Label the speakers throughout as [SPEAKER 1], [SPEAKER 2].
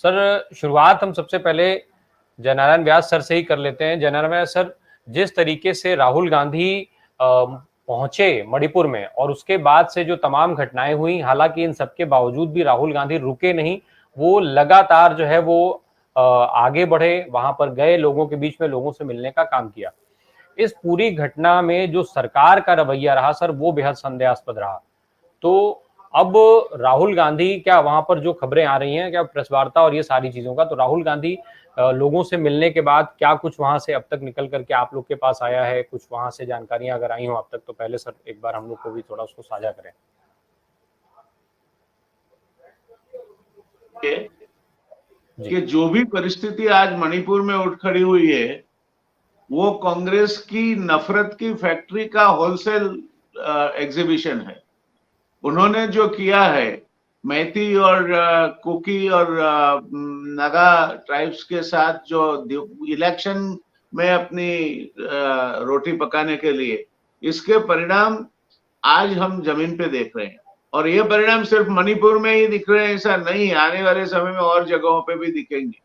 [SPEAKER 1] Sir, शुरुआत हम सबसे पहले जयनारायण व्यास सर से ही कर लेते हैं। जयनारायण व्यास सर, जिस तरीके से राहुल गांधी पहुंचे मणिपुर में और उसके बाद से जो तमाम घटनाएं हुई, हालांकि इन सबके बावजूद भी राहुल गांधी रुके नहीं, वो लगातार जो है वो आगे बढ़े, वहां पर गए, लोगों के बीच में लोगों से मिलने का काम किया। इस पूरी घटना में जो सरकार का रवैया रहा सर, वो बेहद संदेहास्पद रहा। तो अब राहुल गांधी, क्या वहां पर जो खबरें आ रही हैं, क्या प्रेस वार्ता और ये सारी चीजों का, तो राहुल गांधी लोगों से मिलने के बाद क्या कुछ वहां से अब तक निकल करके आप लोग के पास आया है, कुछ वहां से जानकारियां अगर आई हो अब तक, तो पहले सर एक बार हम लोग को भी थोड़ा उसको साझा करें।
[SPEAKER 2] कि जो भी परिस्थिति आज मणिपुर में उठ खड़ी हुई है, वो कांग्रेस की नफरत की फैक्ट्री का होलसेल एग्जीबिशन है। उन्होंने जो किया है, मैती और कुकी और नागा ट्राइब्स के साथ जो इलेक्शन में अपनी रोटी पकाने के लिए, इसके परिणाम आज हम जमीन पे देख रहे हैं। और ये परिणाम सिर्फ मणिपुर में ही दिख रहे हैं ऐसा नहीं, आने वाले समय में और जगहों पे भी दिखेंगे।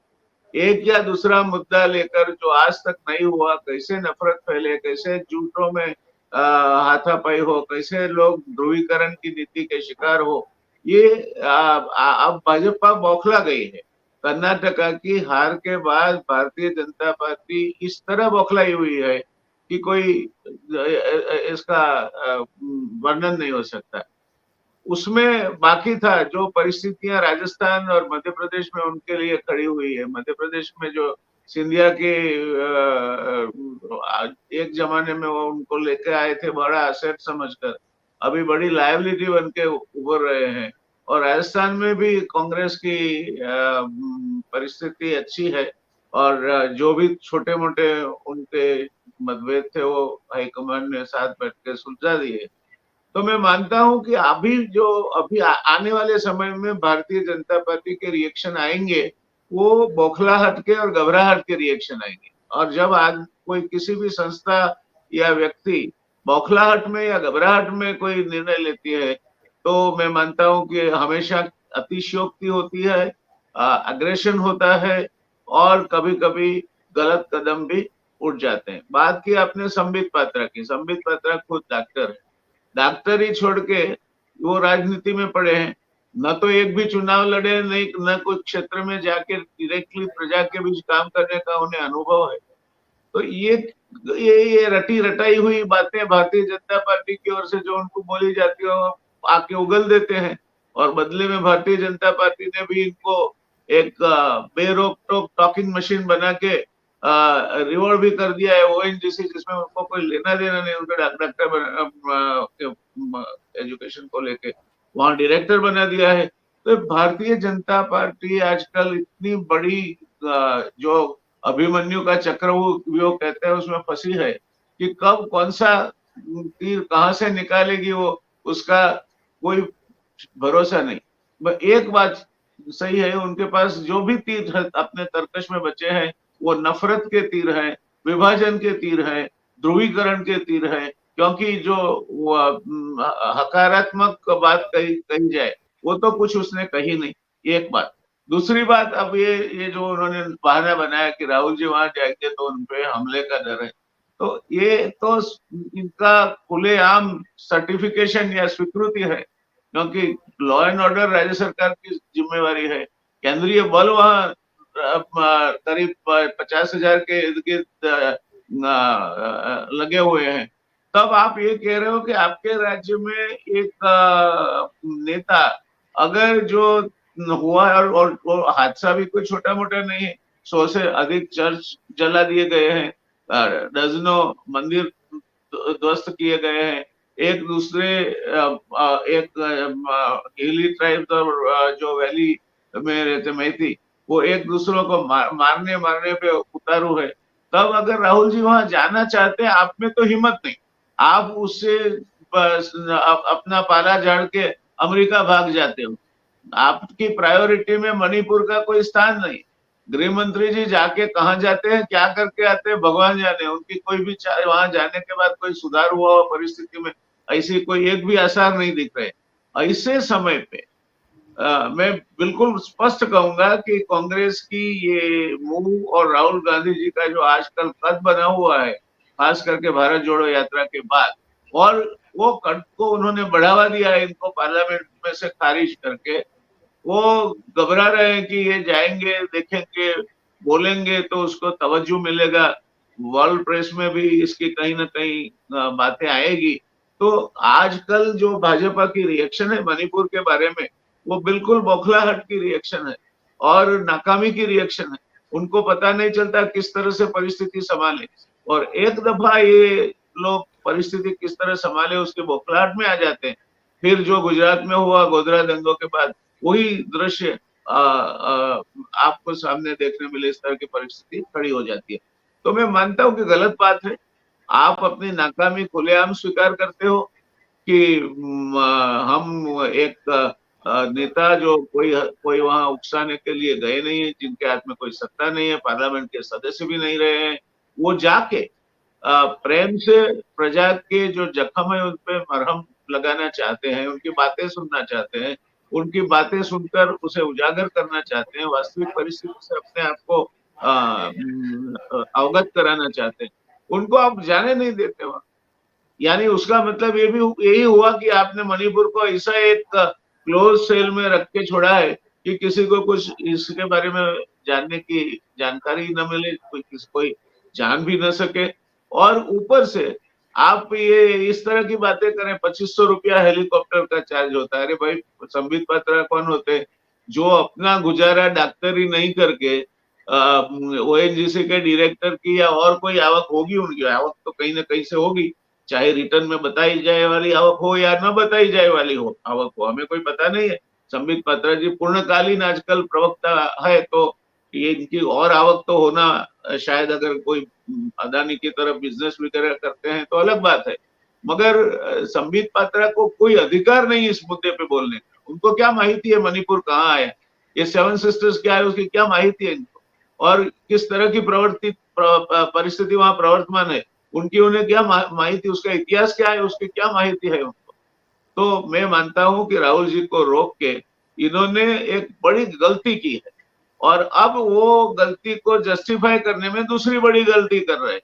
[SPEAKER 2] एक या दूसरा मुद्दा लेकर जो आज तक नहीं हुआ, कैसे नफरत फैले, कैसे झूठों में हाथापाई हो, कैसे लोग ध्रुवीकरण की नीति के शिकार हो, ये अब भाजपा बौखला गई है। कर्नाटका की हार के बाद भारतीय जनता पार्टी इस तरह बौखलाई हुई है कि कोई इसका वर्णन नहीं हो सकता। उसमें बाकी था जो परिस्थितियां राजस्थान और मध्य प्रदेश में उनके लिए खड़ी हुई है। मध्य प्रदेश में जो सिंधिया के एक जमाने में वो उनको लेके आए थे बड़ा असेट समझकर, अभी बड़ी लायबिलिटी बन के उभर रहे हैं। और राजस्थान में भी कांग्रेस की परिस्थिति अच्छी है, और जो भी छोटे मोटे उनके मतभेद थे वो हाईकमान ने साथ बैठ के सुलझा दिए। तो मैं मानता हूं कि अभी आने वाले समय में भारतीय जनता पार्टी के रिएक्शन आएंगे, वो बौखलाहट के और घबराहट के रिएक्शन आएंगे। और जब आज कोई किसी भी संस्था या व्यक्ति बौखलाहट में या घबराहट में कोई निर्णय लेती है, तो मैं मानता हूं कि हमेशा अतिशयोक्ति होती है, अग्रेशन होता है, और कभी कभी गलत कदम भी उठ जाते हैं। बात की आपने संबित पात्रा की। संबित पात्रा खुद डॉक्टर है, डॉक्टर ही छोड़ के वो राजनीति में पड़े हैं। न तो एक भी चुनाव लड़े, नहीं न कुछ क्षेत्र में जाके डायरेक्टली प्रजा के बीच काम करने का उन्हें अनुभव है। तो ये रटी रटाई हुई बातें भारतीय जनता पार्टी की ओर से जो उनको बोली जाती है, आके उगल देते हैं। और बदले में भारतीय जनता पार्टी ने भी इनको एक बेरोक टोक टॉकिंग मशीन बना के रिवॉर्ड भी कर दिया है ओएनजीसी, जिसमें उनको कोई लेना देना नहीं, उनके डॉक्टर एजुकेशन को लेके वहां डायरेक्टर बना दिया है। तो भारतीय जनता पार्टी आजकल इतनी बड़ी जो अभिमन्यु का चक्रव्यूह कहते हैं उसमें फंसी है कि कब कौन सा तीर कहां से निकालेगी, वो उसका कोई भरोसा नहीं। एक बात सही है, उनके पास जो भी तीर अपने तरकश में बचे हैं, वो नफरत के तीर हैं, विभाजन के तीर हैं, ध्रुवीकरण के तीर हैं। क्योंकि जो हकारात्मक बात कही जाए, वो तो कुछ उसने कही नहीं। एक बात। दूसरी बात, अब ये जो उन्होंने बहाना बनाया कि राहुल जी वहां जाएंगे तो उन पे हमले का डर है, तो ये तो इनका खुलेआम सर्टिफिकेशन या स्वीकृति है। क्योंकि लॉ एंड ऑर्डर राज्य सरकार की जिम्मेवारी है, केंद्रीय बल वहां करीब 50,000 के इर्द गिर्द लगे हुए हैं। तब आप ये कह रहे हो कि आपके राज्य में एक नेता, अगर जो हुआ और हादसा भी कोई छोटा मोटा नहीं है, 100 से अधिक चर्च जला दिए गए हैं, दर्जनों मंदिर ध्वस्त किए गए हैं, एक दूसरे एक हिली ट्राइब्स और जो वैली में रहते मैती, वो एक दूसरों को मारने पे उतारू है। तब अगर राहुल जी वहां जाना चाहते हैं, आप में तो हिम्मत नहीं, आप उससे अपना पाला झाड़ के अमेरिका भाग जाते हो। आपकी प्रायोरिटी में मणिपुर का कोई स्थान नहीं। गृह मंत्री जी जाके कहाँ जाते हैं, क्या करके आते हैं, भगवान जाने। उनकी कोई भी वहां जाने के बाद कोई सुधार हुआ हो परिस्थिति में, ऐसी कोई एक भी आसार नहीं दिख रहे। ऐसे समय पे मैं बिल्कुल स्पष्ट कहूंगा कि कांग्रेस की ये मूव और राहुल गांधी जी का जो आजकल कद बना हुआ है, खास करके भारत जोड़ो यात्रा के बाद, और वो कद को उन्होंने बढ़ावा दिया है इनको पार्लियामेंट में से खारिज करके। वो घबरा रहे हैं कि ये जाएंगे, देखेंगे, बोलेंगे तो उसको तवज्जो मिलेगा, वर्ल्ड प्रेस में भी इसकी कहीं ना कहीं बातें आएगी। तो आजकल जो भाजपा की रिएक्शन है मणिपुर के बारे में, वो बिल्कुल बौखलाहट की रिएक्शन है और नाकामी की रिएक्शन है। उनको पता नहीं चलता किस तरह से परिस्थिति संभाले, और एक दफा ये लोग परिस्थिति किस तरह संभाले उसके बौखलाहट में आ जाते हैं। फिर जो गुजरात में हुआ गोधरा दंगों के बाद, वही दृश्य आपको सामने देखने मिले, इस तरह की परिस्थिति खड़ी हो जाती है। तो मैं मानता हूं कि गलत बात है। आप अपनी नाकामी खुलेआम स्वीकार करते हो कि हम एक नेता जो कोई कोई वहां उकसाने के लिए गए नहीं है, जिनके हाथ में कोई सत्ता नहीं है, पार्लियामेंट के सदस्य भी नहीं रहे हैं, वो जाके प्रेम से प्रजा के जो जख्म है उन पे मरहम लगाना चाहते हैं, उनकी बातें सुनना चाहते हैं, उनकी बातें सुनकर उसे उजागर करना चाहते हैं, वास्तविक परिस्थिति से अपने आप को अवगत कराना चाहते हैं। उनको आप जाने नहीं देते वहां। यानी उसका मतलब ये भी यही हुआ कि आपने मणिपुर को ऐसा एक क्लोज सेल में रख के छोड़ा है कि किसी को कुछ इसके बारे में जानने की जानकारी न मिले, कोई जान भी न सके। और ऊपर से आप ये इस तरह की बातें करें, 2500 रुपया हेलीकॉप्टर का चार्ज होता है। अरे भाई, संबित पात्रा कौन होते हैं जो अपना गुजारा डॉक्टरी नहीं करके ओएनजीसी के डायरेक्टर की या और कोई आवक होगी, उनकी आवक तो कहीं ना कहीं से होगी, चाहे रिटर्न में बताई जाए वाली आवक हो या न बताई जाए वाली हो आवक हो, हमें कोई पता नहीं है। संबित पात्रा जी पूर्णकालीन आजकल प्रवक्ता है, तो ये इनकी और आवक तो होना शायद, अगर कोई अदानी की तरफ बिजनेस वगैरह करते हैं तो अलग बात है। मगर संबित पात्रा को कोई अधिकार नहीं इस मुद्दे पे बोलने का। उनको क्या माहिती है मणिपुर कहाँ आया, ये सेवन सिस्टर्स क्या है, उसकी क्या माहिती है इनको, और किस तरह की परिस्थिति वहां प्रवर्तमान है, उनकी उन्हें क्या माहिती, उसका इतिहास क्या है, उसकी क्या माहिती है उनको। तो मैं मानता हूं कि राहुल जी को रोक के इन्होंने एक बड़ी गलती की है, और अब वो गलती को जस्टिफाई करने में दूसरी बड़ी गलती कर रहे हैं।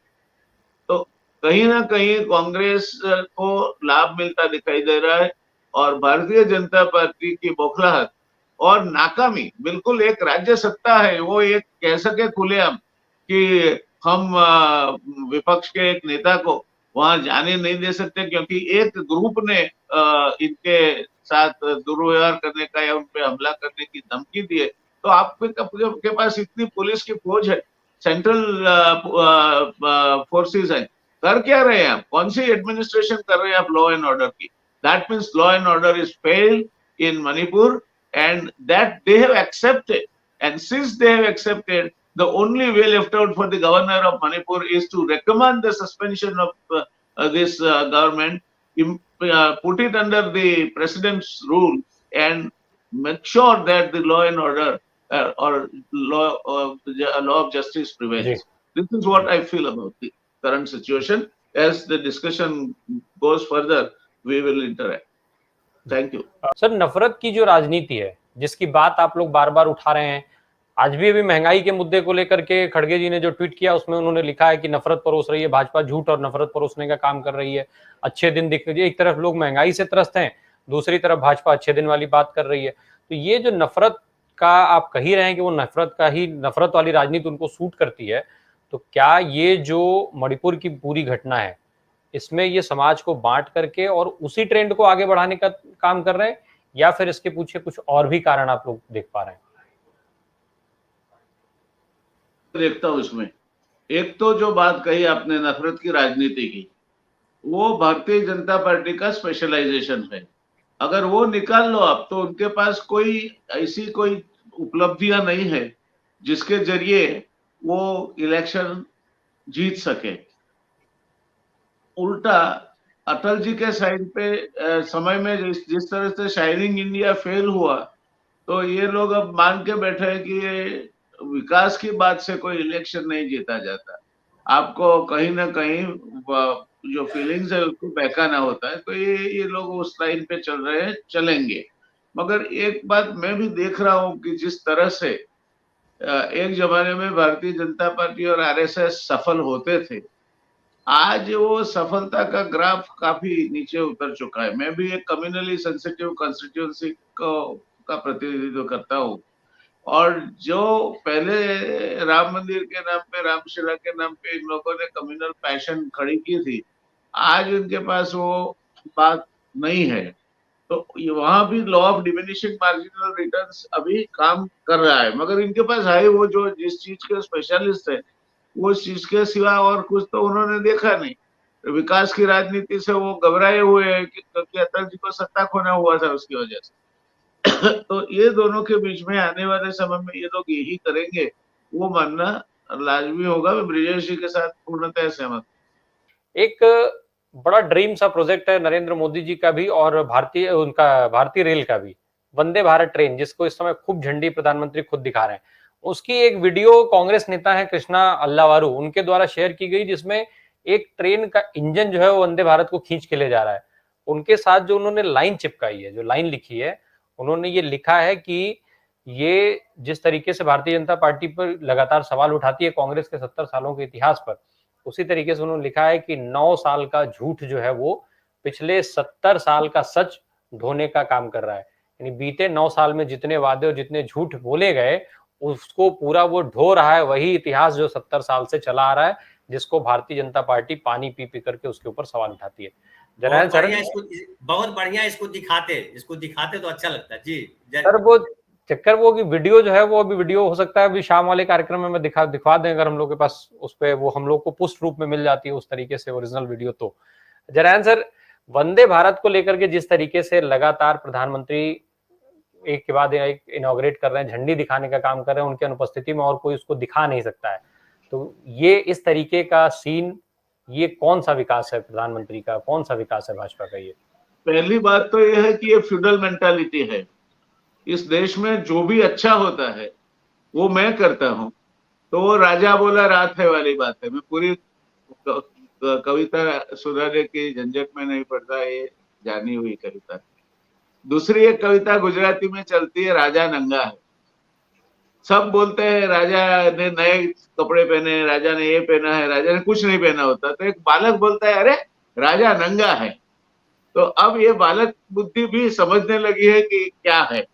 [SPEAKER 2] तो कहीं ना कहीं कांग्रेस को लाभ मिलता दिखाई दे रहा है, और भारतीय जनता पार्टी की बौखलाहट और नाकामी, बिल्कुल एक राज्य सत्ता है, वो एक कह सके खुलेआम कि हम विपक्ष के एक नेता को वहां जाने नहीं दे सकते क्योंकि एक ग्रुप ने इनके साथ दुर्व्यवहार करने का या उन पे हमला करने की धमकी दी है। तो आपके पास इतनी पुलिस की फौज है, सेंट्रल फोर्सेस है, कर क्या रहे हैं आप, कौन सी एडमिनिस्ट्रेशन कर रहे हैं आप लॉ एंड ऑर्डर की? That means law and order is fail in Manipur, and that they have accepted. And since they have accepted, the only way left out for the governor of Manipur is to recommend the suspension of this government, put it under the president's rule, and make sure that the law and order or law of justice
[SPEAKER 1] जी
[SPEAKER 2] prevails. This is what I feel about the current situation. As the discussion goes further, we will interact. Thank you.
[SPEAKER 1] Sir, नफरत की जो राजनीति है जिसकी बात आप लोग बार बार उठा रहे हैं, आज भी अभी महंगाई के मुद्दे को लेकर के खड़गे जी ने जो ट्वीट किया उसमें उन्होंने लिखा है कि नफरत परोस रही है भाजपा, झूठ और नफरत परोसने का काम कर रही है, अच्छे दिन दिख रही है। एक तरफ लोग महंगाई से त्रस्त हैं, दूसरी तरफ भाजपा अच्छे दिन वाली बात कर रही है। तो ये जो नफरत का आप कह ही रहे हैं कि वो नफरत वाली राजनीति उनको सूट करती है, तो क्या ये जो मणिपुर की पूरी घटना है इसमें ये समाज को बांट करके और उसी ट्रेंड को आगे बढ़ाने का काम कर रहे हैं, या फिर इसके पीछे कुछ और भी कारण आप लोग देख पा रहे हैं?
[SPEAKER 2] देखता हूं इसमें, एक तो जो बात कही आपने नफरत की राजनीति की, वो भारतीय जनता पार्टी का स्पेशलाइजेशन है। अगर वो निकाल लो आप, तो उनके पास कोई ऐसी कोई उपलब्धियां नहीं है जिसके जरिए वो इलेक्शन जीत सके। उल्टा अटल जी के साइड पे समय में जिस तरह से शाइनिंग इंडिया फेल हुआ, तो ये लोग अब मान के बैठे हैं कि ये विकास की बात से कोई इलेक्शन नहीं जीता जाता, आपको कहीं ना कहीं जो फीलिंग्स है उसको बहकाना होता है। तो ये लोग उस लाइन पे चल रहे हैं, चलेंगे। मगर एक बात मैं भी देख रहा हूँ कि जिस तरह से एक जमाने में भारतीय जनता पार्टी और आरएसएस सफल होते थे, आज वो सफलता का ग्राफ काफी नीचे उतर चुका है। मैं भी एक कम्युनली सेंसिटिव कॉन्स्टिट्यूंसी को का प्रतिनिधित्व करता हूँ, और जो पहले राम मंदिर के नाम पे, रामशिला के नाम पे इन लोगों ने कम्युनल पैशन खड़ी की थी, आज उनके पास वो बात नहीं है। तो वहां भी law of diminishing marginal returns अभी काम कर रहा है, मगर इनके पास है वो जो जिस चीज के स्पेशलिस्ट है, वो इस चीज के सिवा और कुछ तो उन्होंने देखा नहीं। विकास की राजनीति से वो घबराए हुए हैं क्योंकि अटल जी को सत्ता खोना हुआ था उसकी वजह से। तो ये दोनों के बीच में आने वाले समय में ये लोग यही करेंगे, वो मानना लाजमी होगा। मैं ब्रिजेश जी के साथ पूर्णतः सहमत।
[SPEAKER 1] एक बड़ा ड्रीम सा प्रोजेक्ट है नरेंद्र मोदी जी का भी और भारतीय रेल का भी, वंदे भारत ट्रेन, जिसको इस समय खूब झंडी प्रधानमंत्री खुद दिखा रहे हैं। उसकी एक वीडियो कांग्रेस नेता है कृष्णा अल्लावारू, उनके द्वारा शेयर की गई, जिसमें एक ट्रेन का इंजन जो है वो वंदे भारत को खींच के ले जा रहा है। उनके साथ जो उन्होंने लाइन चिपकाई है, जो लाइन लिखी है, उन्होंने ये लिखा है कि ये जिस तरीके से भारतीय जनता पार्टी पर लगातार सवाल उठाती है कांग्रेस के 70 सालों के इतिहास पर, उसी तरीके से उन्होंने लिखा है कि 9 साल का झूठ जो है वो पिछले 70 साल का सच ढोने का काम कर रहा है। यानी बीते 9 साल में जितने वादे और जितने झूठ बोले गए, उसको पूरा वो ढो रहा है, वही इतिहास जो 70 साल से चला आ रहा है, जिसको भारतीय जनता पार्टी पानी पी पी करके उसके ऊपर सवाल उठाती है।
[SPEAKER 3] बहुत
[SPEAKER 1] जनरल सर,
[SPEAKER 3] बढ़िया, बहुत बढ़िया इसको दिखाते तो अच्छा लगता है जी।
[SPEAKER 1] सर वो चक्कर वो की वीडियो जो है वो अभी वीडियो हो सकता है अभी शाम वाले कार्यक्रम में मैं दिखा दें, अगर हम लोग के पास उस पे वो हम लोग को पुष्ट रूप में मिल जाती है उस तरीके से ओरिजिनल वीडियो। तो जरायन सर, वंदे भारत को लेकर के जिस तरीके से लगातार प्रधानमंत्री एक के बाद एक इनॉग्रेट कर रहे हैं, झंडी दिखाने का काम कर रहे हैं, उनकी अनुपस्थिति में और कोई उसको दिखा नहीं सकता है, तो ये इस तरीके का सीन, ये कौन सा विकास है प्रधानमंत्री का, कौन सा विकास है भाजपा का? ये
[SPEAKER 2] पहली बात तो यह है कि ये फ्यूडल मेंटालिटी है। इस देश में जो भी अच्छा होता है वो मैं करता हूँ, तो वो राजा बोला रात है वाली बात है। मैं पूरी कविता सुधारने की झंझट में नहीं पड़ता, ये जानी हुई कविता। दूसरी एक कविता गुजराती में चलती है, राजा नंगा है। सब बोलते हैं राजा ने नए कपड़े पहने, राजा ने ये पहना है, राजा ने कुछ नहीं पहना होता। तो एक बालक बोलता है अरे राजा नंगा है। तो अब ये बालक बुद्धि भी समझने लगी है कि क्या है।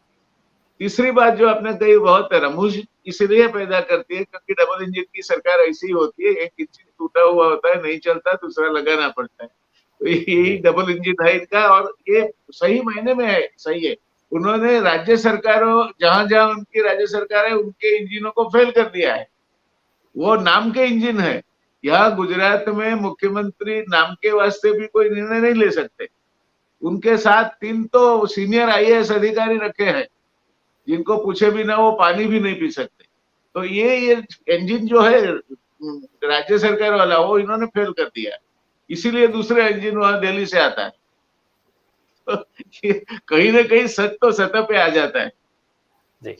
[SPEAKER 2] तीसरी बात जो आपने कही बहुत रमूज इसलिए पैदा करती है क्योंकि डबल इंजन की सरकार ऐसी होती है, एक इंजन टूटा हुआ होता है, नहीं चलता, दूसरा लगाना पड़ता है। तो यही डबल इंजन है इनका, और ये सही मायने में है, सही है। उन्होंने राज्य सरकारों, जहां जहां उनकी राज्य सरकार है, उनके इंजनों को फेल कर दिया है। वो नाम के इंजन है। यहाँ गुजरात में मुख्यमंत्री नाम के वास्ते भी कोई निर्णय नहीं ले सकते। उनके साथ 3 तो सीनियर आईएएस अधिकारी रखे हैं, जिनको पूछे बिना वो पानी भी नहीं पी सकते। तो ये इंजन जो है राज्य सरकार वाला, वो इन्होंने फेल कर दिया, इसीलिए दूसरा इंजन वहां दिल्ली से आता है। तो कहीं ना कहीं सच तो सतह पे आ जाता है।
[SPEAKER 1] जी।